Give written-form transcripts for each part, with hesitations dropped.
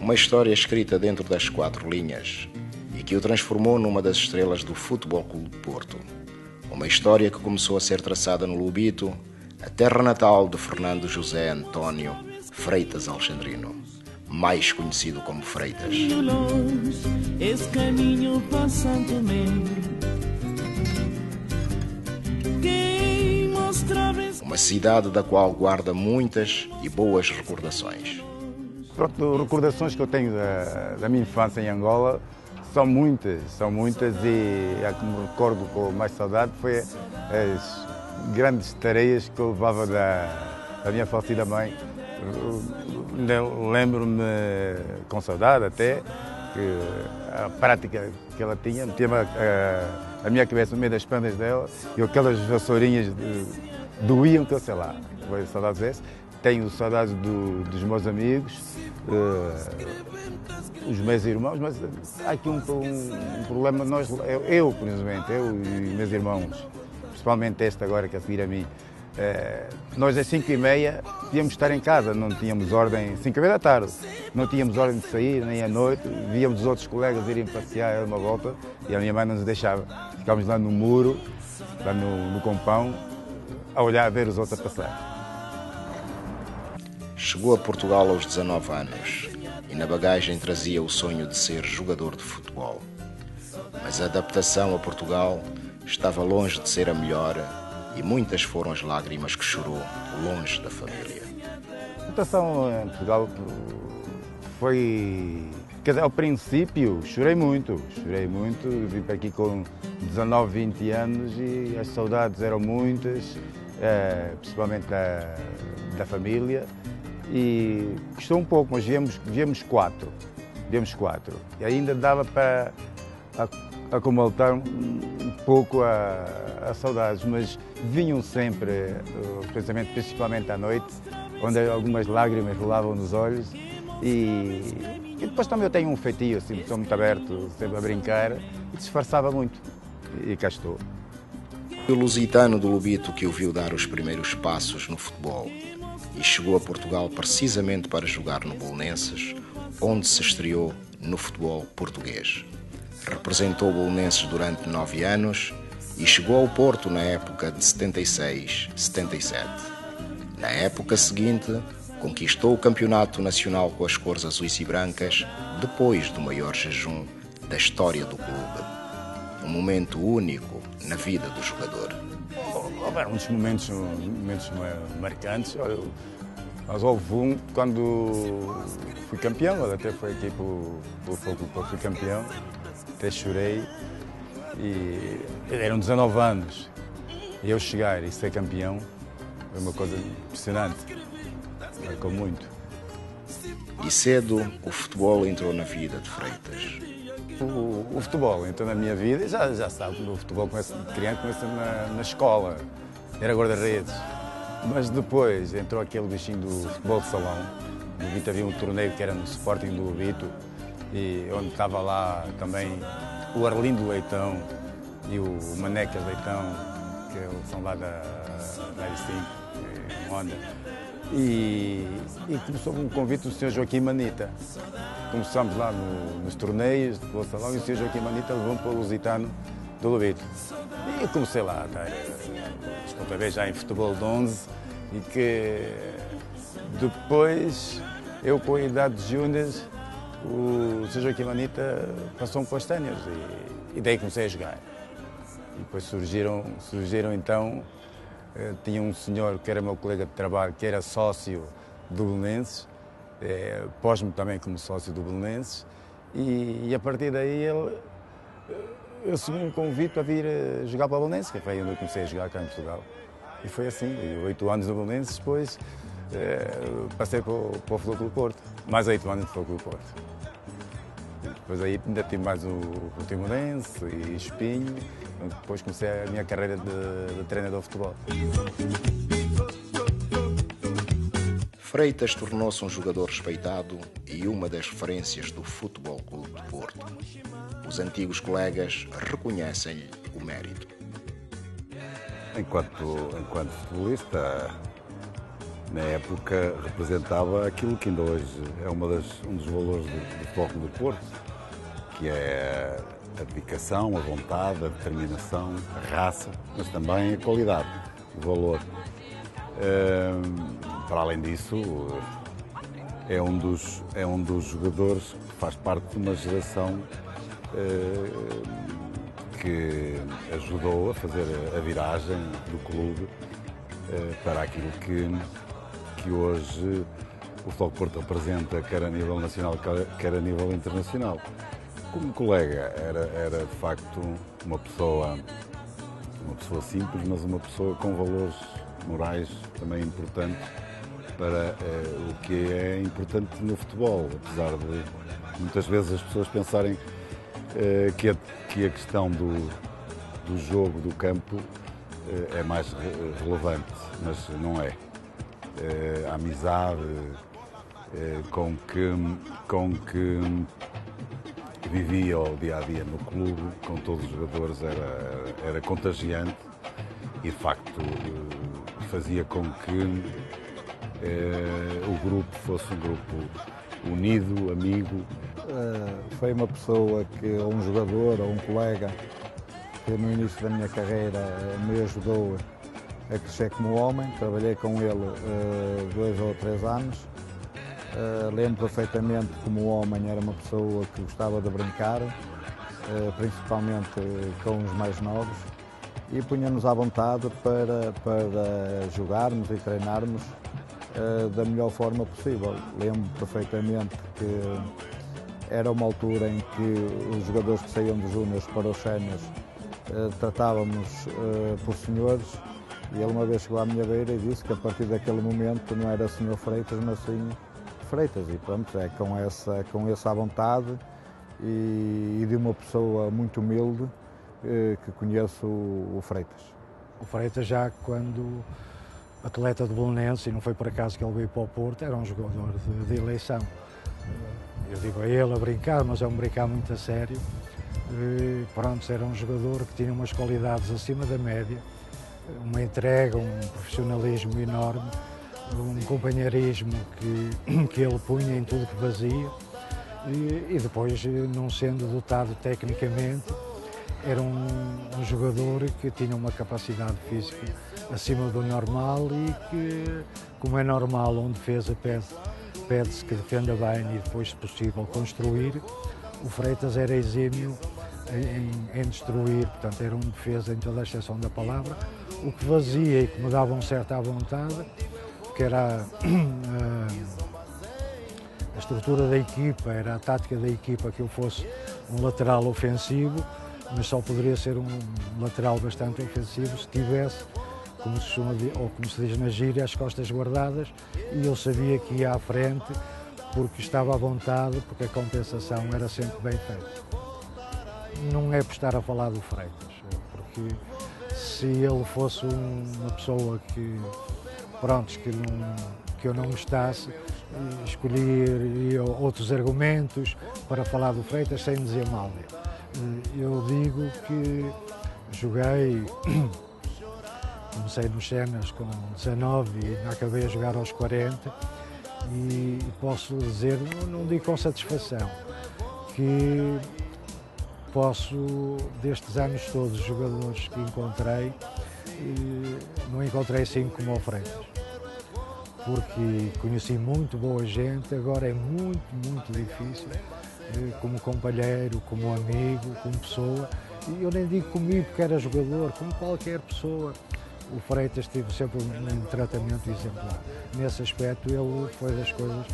Uma história escrita dentro das quatro linhas e que o transformou numa das estrelas do Futebol Clube de Porto. Uma história que começou a ser traçada no Lobito, a terra natal de Fernando José António Freitas Alexandrino, mais conhecido como Freitas. Esse caminho passando Uma cidade da qual guarda muitas e boas recordações. Pronto, recordações que eu tenho da minha infância em Angola são muitas e a que me recordo com mais saudade foi as grandes tareias que eu levava da minha falecida mãe. Lembro-me com saudade até que a prática que ela tinha, metia a minha cabeça no meio das pandas dela e aquelas vassourinhas doíam que eu sei lá, saudades dessas. Tenho saudades dos meus amigos, os meus irmãos, mas há aqui um problema, eu principalmente, eu e meus irmãos, principalmente este agora que a seguir a mim, nós às 5h30 íamos estar em casa, não tínhamos ordem, 5h30 da tarde, não tínhamos ordem de sair nem à noite, víamos os outros colegas irem passear uma volta e a minha mãe não nos deixava. Ficávamos lá no muro, lá no compão, a olhar, a ver os outros a passar. Chegou a Portugal aos 19 anos e na bagagem trazia o sonho de ser jogador de futebol. Mas a adaptação a Portugal estava longe de ser a melhor e muitas foram as lágrimas que chorou longe da família. A adaptação em Portugal foi... Quer dizer, ao princípio chorei muito, vim para aqui com 19, 20 anos e as saudades eram muitas, principalmente da família. E custou um pouco, mas viemos quatro. E ainda dava para acumular um pouco a saudades, mas vinham sempre, principalmente à noite, onde algumas lágrimas rolavam nos olhos. E depois também eu tenho um feitio, assim, sou muito aberto, sempre a brincar, e disfarçava muito. E cá estou. O lusitano do Lobito que o viu dar os primeiros passos no futebol e chegou a Portugal precisamente para jogar no Belenenses, onde se estreou no futebol português. Representou o Belenenses durante 9 anos e chegou ao Porto na época de 76-77. Na época seguinte, conquistou o campeonato nacional com as cores azuis e brancas, depois do maior jejum da história do clube. Um momento único na vida do jogador. Houveram muitos momentos marcantes. Mas houve um quando fui campeão, até foi aqui pelo Fogo, fui campeão, até chorei. E eram 19 anos. E eu chegar e ser campeão foi uma coisa impressionante. Marcou muito. E cedo o futebol entrou na vida de Freitas. O futebol entrou na minha vida, já sabe, o futebol criança começa na escola, era guarda-redes. Mas depois entrou aquele bichinho do futebol de salão. No Lobito havia um torneio que era no Sporting do Lobito, e onde estava lá também o Arlindo Leitão e o Manecas Leitão, que são lá da R5, Honda. E começou com um convite do Sr. Joaquim Manita. Começamos lá nos torneios do salão e o Sr. Joaquim Manita levou-me para o lusitano do Lobito. E comecei lá a estar, outra vez já em futebol de 11, e que depois, eu com a idade de júniores, o Sr. Joaquim Manita passou-me para os téniores e daí comecei a jogar. E depois surgiram então Tinha um senhor que era meu colega de trabalho, que era sócio do Belenenses, pôs-me também como sócio do Belenenses, e a partir daí ele recebi um convite para vir jogar para o Belenenses, que foi onde eu comecei a jogar cá em Portugal. E foi assim, 8 anos no Belenenses, depois passei para o Futebol Clube Porto, mais 8 anos no Futebol Clube Porto. Depois aí ainda tive mais o Timorense e Espinho, depois comecei a minha carreira de treinador de futebol. Freitas tornou-se um jogador respeitado e uma das referências do Futebol Clube de Porto. Os antigos colegas reconhecem-lhe o mérito. Enquanto futebolista, na época representava aquilo que ainda hoje é um dos valores do Futebol Clube de Porto, que é a dedicação, a vontade, a determinação, a raça, mas também a qualidade, o valor. Para além disso, é um dos jogadores que faz parte de uma geração que ajudou a fazer a viragem do clube para aquilo que hoje o Futebol Porto apresenta, quer a nível nacional, quer a nível internacional. Como colega, era de facto uma pessoa simples, mas uma pessoa com valores morais também importantes para o que é importante no futebol, apesar de muitas vezes as pessoas pensarem que a questão do jogo, do campo, é mais relevante, mas não é. A amizade com que vivia o dia-a-dia no clube, com todos os jogadores, era contagiante e, de facto, fazia com que o grupo fosse um grupo unido, amigo. Foi uma pessoa ou um jogador, ou um colega, que no início da minha carreira me ajudou a crescer como homem. Trabalhei com ele 2 ou 3 anos. Lembro perfeitamente como homem era uma pessoa que gostava de brincar, principalmente com os mais novos, e punha-nos à vontade para jogarmos e treinarmos da melhor forma possível. Lembro perfeitamente que era uma altura em que os jogadores que saíam dos júniores para os séniores tratávamos por senhores, e ele uma vez chegou à minha beira e disse que a partir daquele momento não era Sr. Freitas, mas sim Freitas, e pronto, é com essa vontade e de uma pessoa muito humilde que conheço o Freitas. O Freitas, já quando atleta do Belenenses, e não foi por acaso que ele veio para o Porto, era um jogador de eleição. Eu digo a ele a brincar, mas é um brincar muito a sério. Pronto, era um jogador que tinha umas qualidades acima da média, uma entrega, um profissionalismo enorme, um companheirismo que ele punha em tudo que fazia, e depois, não sendo dotado tecnicamente, era um jogador que tinha uma capacidade física acima do normal e que, como é normal, onde defesa pede-se que defenda bem e depois, se possível, construir. O Freitas era exímio em destruir, portanto era um defesa em toda a extensão da palavra, o que fazia e que me dava um certo à vontade, que era a estrutura da equipa, era a tática da equipa, que eu fosse um lateral ofensivo, mas só poderia ser um lateral bastante ofensivo se tivesse, como se diz na gíria, as costas guardadas, e eu sabia que ia à frente porque estava à vontade, porque a compensação era sempre bem feita. Não é por estar a falar do Freitas, porque se ele fosse uma pessoa que eu não gostasse, escolheria outros argumentos para falar do Freitas sem dizer mal dele. Eu digo que joguei, comecei nos Cenas com 19 e acabei a jogar aos 40, e posso dizer, não digo com satisfação, que posso, destes anos todos, os jogadores que encontrei, não encontrei assim como o Freitas, porque conheci muito boa gente. Agora é muito, muito difícil, como companheiro, como amigo, como pessoa, e eu nem digo comigo porque era jogador, como qualquer pessoa, o Freitas teve sempre um tratamento exemplar. Nesse aspecto ele foi das coisas,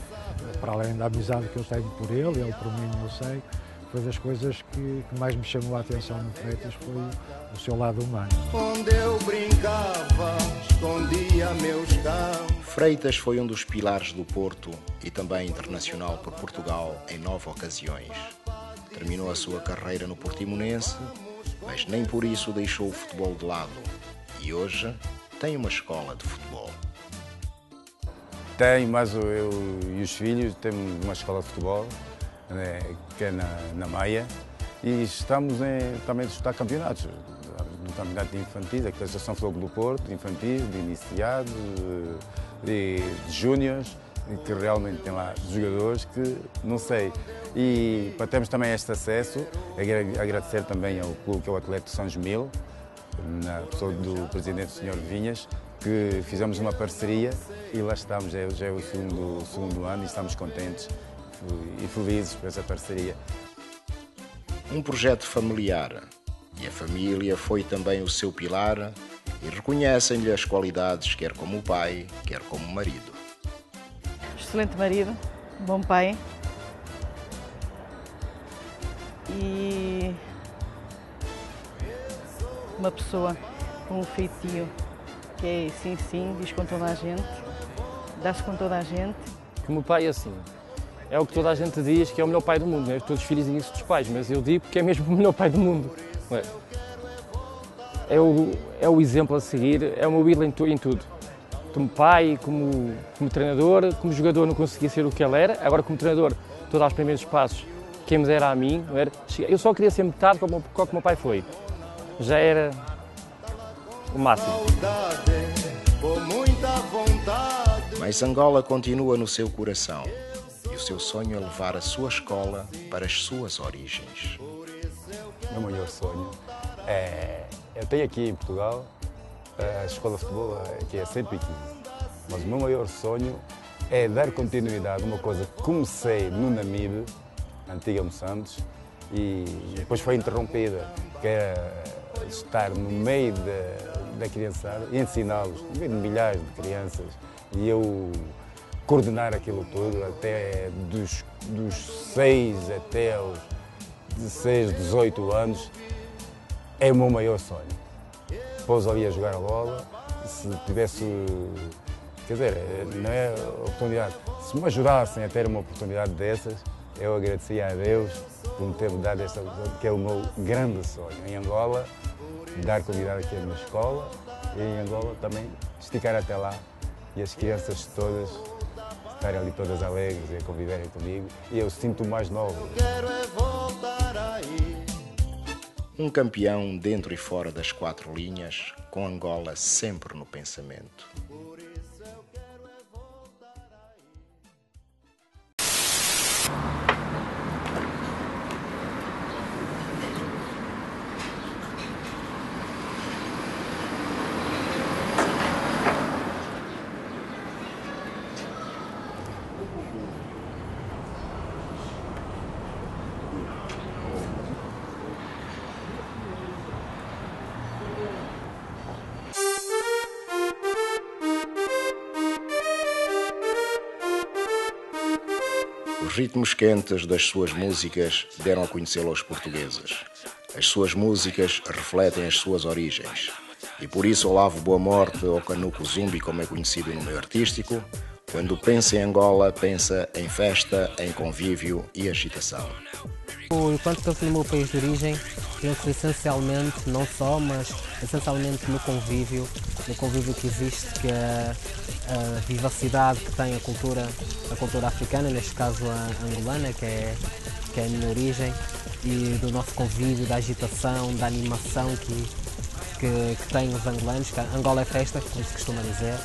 para além da amizade que eu tenho por ele por mim eu sei, foi das coisas que mais me chamou a atenção no Freitas, foi o seu lado humano. Onde eu brincava, escondia meus campos. Freitas foi um dos pilares do Porto e também internacional por Portugal em 9 ocasiões. Terminou a sua carreira no Portimonense, mas nem por isso deixou o futebol de lado. E hoje tem uma escola de futebol. Tenho, mas eu e os filhos temos uma escola de futebol, né, que é na Maia, e estamos também a disputar campeonatos. No campeonato de infantis, aqui da Associação Futebol do Porto, de infantis, de iniciados, de júniores, que realmente tem lá jogadores que não sei. E para termos também este acesso, agradecer também ao clube que é o Atlético São Gemil, na pessoa do presidente, o Sr. Vinhas, que fizemos uma parceria e lá estamos, já é o segundo ano e estamos contentes e felizes por essa parceria. Um projeto familiar, e a família foi também o seu pilar e reconhecem-lhe as qualidades, quer como pai, quer como marido. Excelente marido, bom pai e uma pessoa com um feitio que é sim, diz com toda a gente, dá-se com toda a gente. Como pai, assim, é o que toda a gente diz que é o melhor pai do mundo, não é? Todos os filhos dizem isso dos pais, mas eu digo que é mesmo o melhor pai do mundo. Não é? É o exemplo a seguir, é o meu ídolo em tudo. Como pai, como treinador, como jogador não conseguia ser o que ele era, agora como treinador, estou a dar os primeiros passos, quem me dera a mim, não era? Eu só queria ser metade como o meu pai foi. Já era o máximo. Mas Angola continua no seu coração e o seu sonho é levar a sua escola para as suas origens. O meu maior sonho eu tenho aqui em Portugal a escola de futebol que é 115, mas o meu maior sonho é dar continuidade a uma coisa que comecei no Namibe, antiga Moçambique, e depois foi interrompida, que era estar no meio da criançada e ensiná-los, no meio de milhares de crianças, e eu coordenar aquilo tudo, até dos 6 até aos 16, 18 anos, é o meu maior sonho. Depois ali a jogar a bola, se tivesse, quer dizer, não é oportunidade, se me ajudassem a ter uma oportunidade dessas, eu agradecia a Deus por me ter dado esta oportunidade, que é o meu grande sonho. Em Angola, dar continuidade aqui na escola e em Angola também esticar até lá e as crianças todas estarem ali todas alegres e a conviverem comigo e eu sinto mais novo. Um campeão dentro e fora das 4 linhas, com Angola sempre no pensamento. Os ritmos quentes das suas músicas deram a conhecê-lo aos portugueses. As suas músicas refletem as suas origens. E por isso Olavo Boa Morte, ou Canuco Zumbi, como é conhecido no meio artístico, quando pensa em Angola, pensa em festa, em convívio e agitação. Enquanto penso no meu país de origem, penso essencialmente, não só, mas essencialmente no convívio que existe, que é a vivacidade que tem a cultura africana, neste caso a angolana, que é a minha origem, e do nosso convívio, da agitação, da animação que têm os angolanos, que Angola é festa, como se costuma dizer.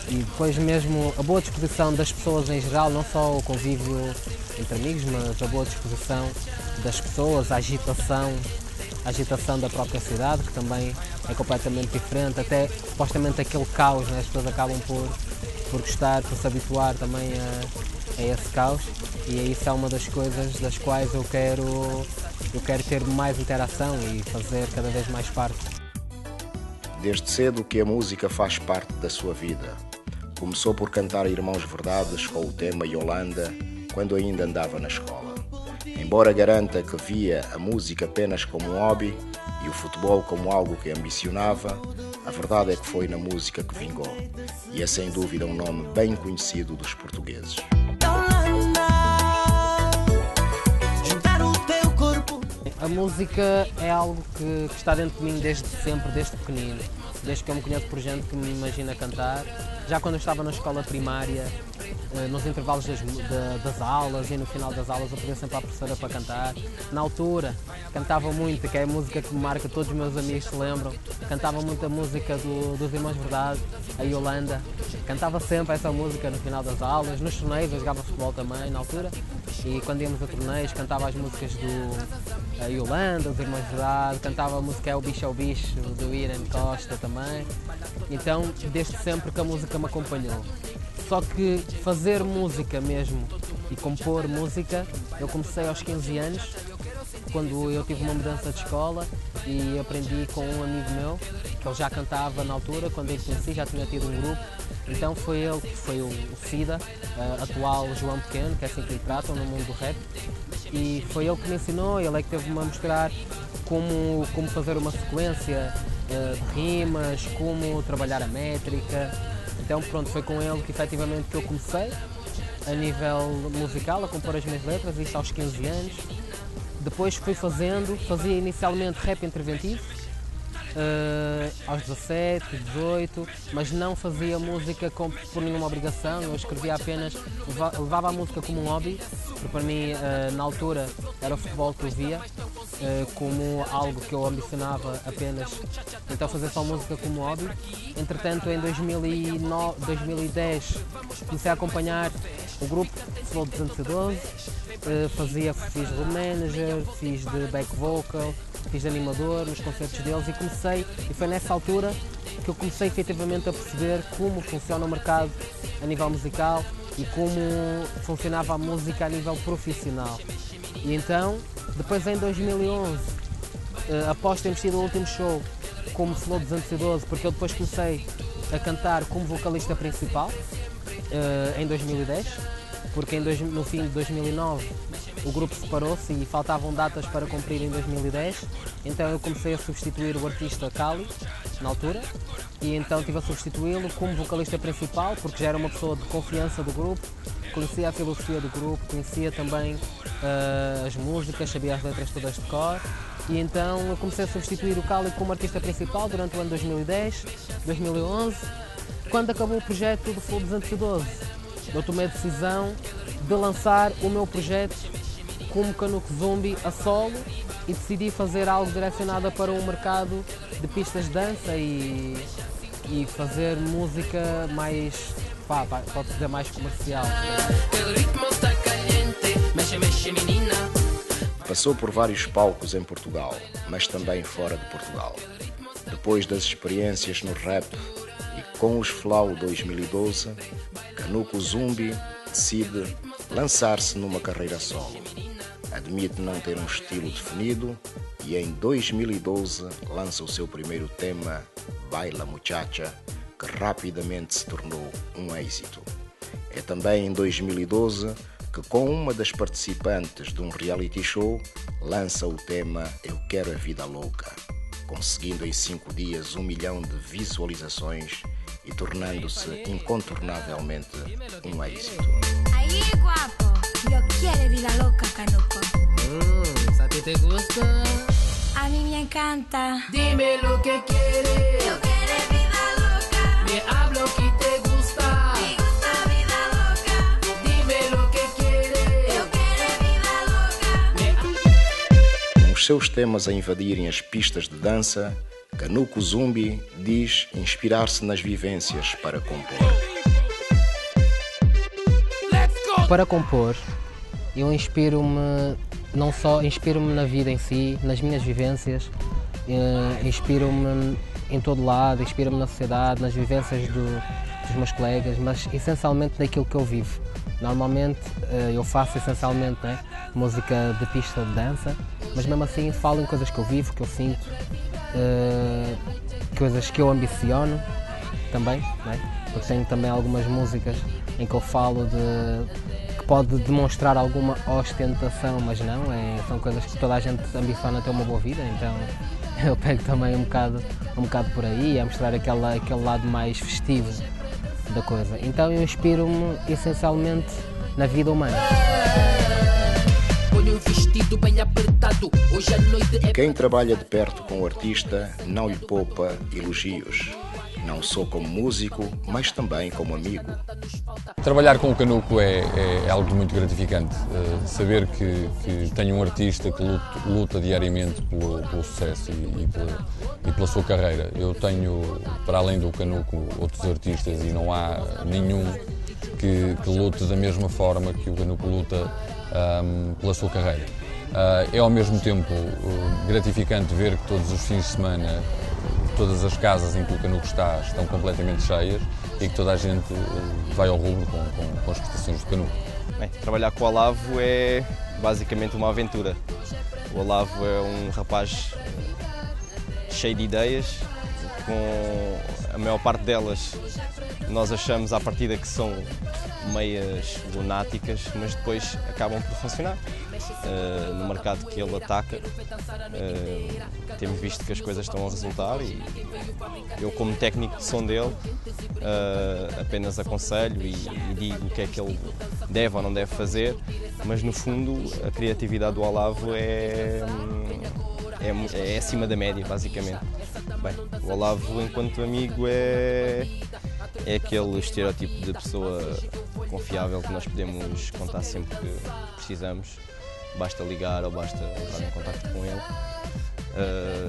E depois mesmo a boa disposição das pessoas em geral, não só o convívio entre amigos, mas a boa disposição das pessoas, a agitação da própria cidade, que também é completamente diferente, até supostamente aquele caos, né? As pessoas acabam por gostar, por se habituar também a esse caos, e isso é uma das coisas das quais eu quero ter mais interação e fazer cada vez mais parte. Desde cedo que a música faz parte da sua vida. Começou por cantar Irmãos Verdades com o tema Yolanda quando ainda andava na escola. Embora garanta que via a música apenas como um hobby e o futebol como algo que ambicionava, a verdade é que foi na música que vingou. E é sem dúvida um nome bem conhecido dos portugueses. A música é algo que está dentro de mim desde sempre, desde pequenino. Desde que eu me conheço por gente que me imagina cantar. Já quando eu estava na escola primária, nos intervalos das aulas e no final das aulas eu pedia sempre à professora para cantar. Na altura, cantava muito, que é a música que me marca, todos os meus amigos se lembram. Cantava muito a música dos Irmãos Verdade, a Yolanda. Cantava sempre essa música no final das aulas, nos torneios, eu jogava futebol também na altura. E quando íamos a torneios, cantava as músicas do Yolanda, dos Irmãos Verdade, cantava a música É o Bicho, do Irene Costa também. Então, desde sempre que a música me acompanhou. Só que fazer música mesmo e compor música, eu comecei aos 15 anos, quando eu tive uma mudança de escola e aprendi com um amigo meu, que ele já cantava na altura, quando eu conheci, já tinha tido um grupo. Então foi ele que foi o Cida, atual João Pequeno, que é assim que lhe tratam no mundo do rap. E foi ele que me ensinou, ele é que teve-me a mostrar como fazer uma sequência de rimas, como trabalhar a métrica. Então pronto, foi com ele que efetivamente que eu comecei a nível musical, a compor as minhas letras, isto aos 15 anos. Depois fazia inicialmente rap interventivo, aos 17, 18, mas não fazia música por nenhuma obrigação, eu escrevia apenas, levava a música como um hobby, porque para mim na altura era o futebol que eu via, como algo que eu ambicionava apenas, então fazer só música como hobby. Entretanto, em 2010 comecei a acompanhar o grupo Flow 212, fiz road manager, fiz de back vocal, fiz de animador nos concertos deles e foi nessa altura que eu comecei efetivamente a perceber como funciona o mercado a nível musical e como funcionava a música a nível profissional. E então, depois em 2011, após termos tido o último show como Flow 212, porque eu depois comecei a cantar como vocalista principal em 2010, porque no fim de 2009 o grupo separou-se e faltavam datas para cumprir em 2010, então eu comecei a substituir o artista Cali, na altura, e então estive a substituí-lo como vocalista principal, porque já era uma pessoa de confiança do grupo, conhecia a filosofia do grupo, conhecia também as músicas, sabia as letras todas de cor, e então eu comecei a substituir o Cali como artista principal durante o ano 2010, 2011. Quando acabou o projeto do Flow 212, eu tomei a decisão de lançar o meu projeto como Canuco Zumbi a solo e decidi fazer algo direcionado para o mercado de pistas de dança e fazer música mais, pode dizer, mais comercial. Passou por vários palcos em Portugal, mas também fora de Portugal. Depois das experiências no rap e com os Flow 2012, Canuco Zumbi decide lançar-se numa carreira solo. Admite não ter um estilo definido e em 2012 lança o seu primeiro tema, Baila Muchacha, que rapidamente se tornou um êxito. É também em 2012 que, com uma das participantes de um reality show, lança o tema Eu Quero a Vida Louca, conseguindo em 5 dias 1 milhão de visualizações e tornando-se incontornavelmente um êxito. Aí, guapo, eu quero vida louca, Canuco. ¿A ti te gusta? A mí me encanta. Dime lo que quieres. Eu quero vida louca. Me hablo que te gusta. Me gusta vida louca. Dime lo que quieres. Eu quero vida louca. Com os seus temas a invadirem as pistas de dança, Canuco Zumbi diz inspirar-se nas vivências para compor. Para compor, eu inspiro-me na vida em si, nas minhas vivências, inspiro-me em todo lado, inspiro-me na sociedade, nas vivências dos meus colegas, mas essencialmente naquilo que eu vivo. Normalmente eu faço essencialmente música de pista de dança, mas mesmo assim falo em coisas que eu vivo, que eu sinto, coisas que eu ambiciono também, não é? Porque tenho também algumas músicas em que eu falo que pode demonstrar alguma ostentação, mas não, são coisas que toda a gente ambiciona ter uma boa vida, então eu pego também um bocado por aí, a mostrar aquele lado mais festivo da coisa. Então eu inspiro-me essencialmente na vida humana. Quem trabalha de perto com o artista não lhe poupa elogios, não só como músico, mas também como amigo. Trabalhar com o Canuco é algo muito gratificante. Saber que tenho um artista que luta diariamente pelo sucesso e pela sua carreira. Eu tenho, para além do Canuco, outros artistas e não há nenhum que lute da mesma forma que o Canuco luta pela sua carreira. É ao mesmo tempo gratificante ver que todos os fins de semana todas as casas em que o Canuco está estão completamente cheias e que toda a gente vai ao rubro com as prestações do Canuco. Bem, trabalhar com o Olavo é basicamente uma aventura. O Olavo é um rapaz cheio de ideias, com a maior parte delas nós achamos à partida que são meias lunáticas, mas depois acabam por funcionar. No mercado que ele ataca, temos visto que as coisas estão a resultar e eu, como técnico de som dele, apenas aconselho e digo o que é que ele deve ou não deve fazer, mas no fundo a criatividade do Olavo é acima da média, basicamente. Bem, o Olavo, enquanto amigo, é aquele estereótipo de pessoa confiável que nós podemos contar sempre que precisamos. Basta ligar ou basta entrar em contato com ele.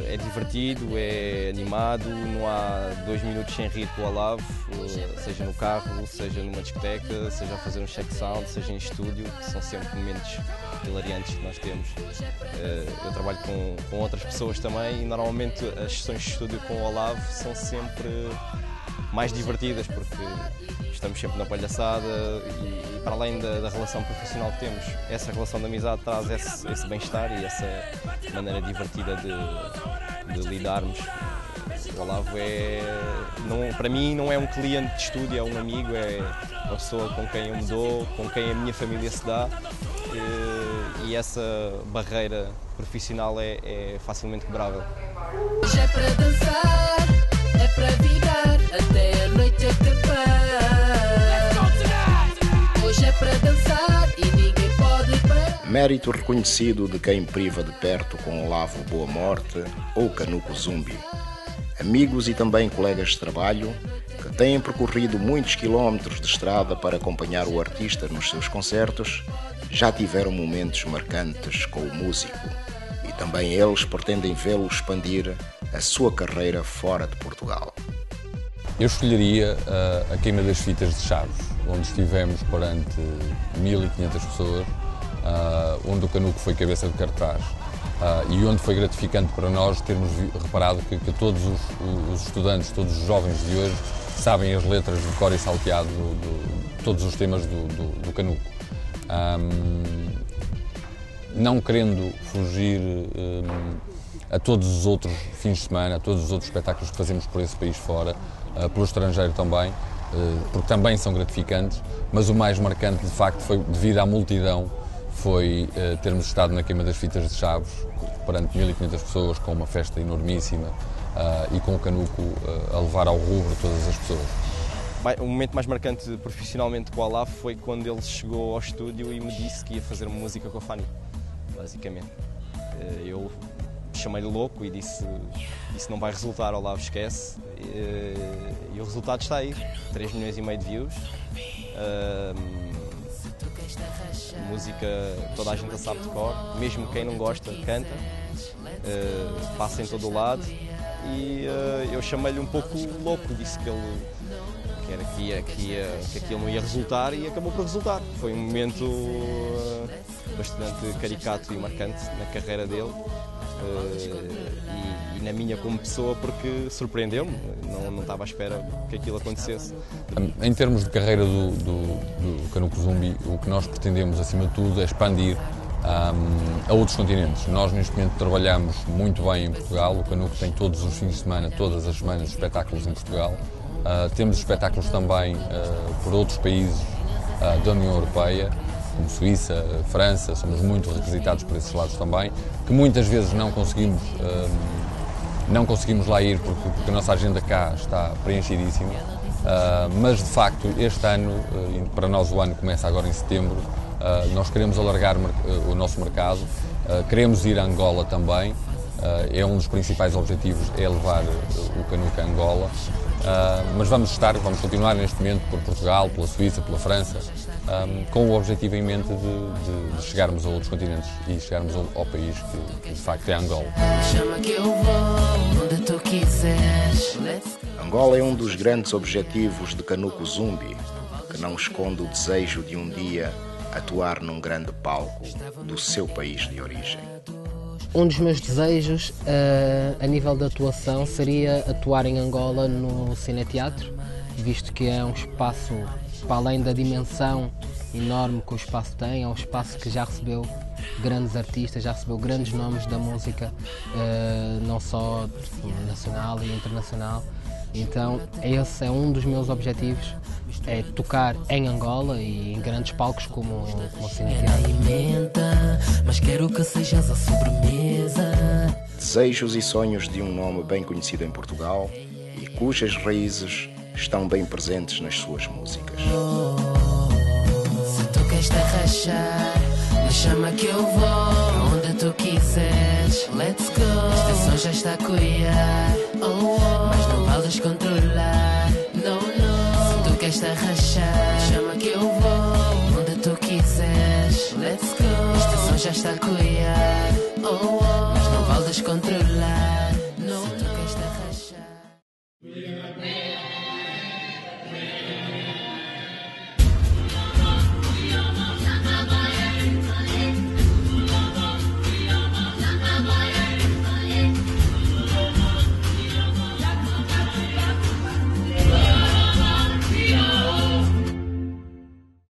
É divertido, é animado, não há 2 minutos sem rir com o Olavo, seja no carro, seja numa discoteca, seja a fazer um check sound, seja em estúdio, que são sempre momentos hilariantes que nós temos. Eu trabalho com outras pessoas também e normalmente as sessões de estúdio com o Olavo são sempre mais divertidas porque estamos sempre na palhaçada e para além da relação profissional que temos, essa relação de amizade traz esse bem-estar e essa maneira divertida de lidarmos. O Olavo para mim não é um cliente de estúdio, é um amigo, é uma pessoa com quem eu me dou, com quem a minha família se dá e essa barreira profissional é facilmente quebrável. Hoje é para dançar, é para vibrar, até a noite acabar. Hoje é para dançar e ninguém pode parar. Mérito reconhecido de quem priva de perto com Olavo Boa Morte ou Canuco Zumbi. Amigos e também colegas de trabalho que têm percorrido muitos quilómetros de estrada para acompanhar o artista nos seus concertos, já tiveram momentos marcantes com o músico e também eles pretendem vê-lo expandir a sua carreira fora de Portugal. Eu escolheria a Queima das Fitas de Chaves, onde estivemos perante 1500 pessoas, onde o Canuco foi cabeça de cartaz e onde foi gratificante para nós termos reparado que todos os estudantes, todos os jovens de hoje sabem as letras de cor e salteado de todos os temas do Canuco. Não querendo fugir a todos os outros fins de semana, a todos os outros espetáculos que fazemos por esse país fora, pelo estrangeiro também, porque também são gratificantes, mas o mais marcante de facto foi, devido à multidão, foi termos estado na Queima das Fitas de Chaves, perante 1500 pessoas, com uma festa enormíssima e com o Canuco a levar ao rubro todas as pessoas. O momento mais marcante profissionalmente com o Olavo foi quando ele chegou ao estúdio e me disse que ia fazer música com a Fanny, basicamente. Eu chamei-lhe louco e disse não vai resultar, Olavo, esquece. E o resultado está aí, 3,5 milhões de views. Música toda a gente sabe de cor, mesmo quem não gosta canta, passa em todo o lado e eu chamei-lhe um pouco louco, disse que aquilo não ia resultar e acabou por resultar. Foi um momento bastante caricato e marcante na carreira dele e na minha como pessoa, porque surpreendeu-me, não estava à espera que aquilo acontecesse. Em termos de carreira do Canuco Zumbi, o que nós pretendemos acima de tudo é expandir a outros continentes. Nós neste momento trabalhamos muito bem em Portugal, o Canuco tem todos os fins de semana, todas as semanas, espetáculos em Portugal. Temos espetáculos também por outros países da União Europeia, como Suíça, França, somos muito requisitados por esses lados também, que muitas vezes não conseguimos lá ir porque a nossa agenda cá está preenchidíssima, mas de facto este ano, para nós o ano começa agora em setembro, nós queremos alargar o nosso mercado, queremos ir a Angola também, é um dos principais objetivos, é levar o Canuco a Angola, mas vamos continuar neste momento por Portugal, pela Suíça, pela França, com o objetivo em mente de chegarmos a outros continentes e chegarmos ao país que de facto é Angola. Angola é um dos grandes objetivos de Canuco Zumbi, que não esconde o desejo de um dia atuar num grande palco do seu país de origem. Um dos meus desejos a nível de atuação seria atuar em Angola no Cineteatro, visto que é um espaço, para além da dimensão enorme que o espaço tem, é um espaço que já recebeu grandes artistas, já recebeu grandes nomes da música, não só nacional e internacional. Então esse é um dos meus objetivos, é tocar em Angola e em grandes palcos como o Cineteatro. Mas quero que sejas a sobremesa. Desejos e sonhos de um nome bem conhecido em Portugal e cujas raízes estão bem presentes nas suas músicas. Se tu queres te rachar, me chama que eu vou onde tu quiseres. Let's go. A estação já está a coiar, mas não vales controlar. No. Se tu queres te rachar, me chama que eu vou onde tu quiseres. Let's go. A estação já está a coiar.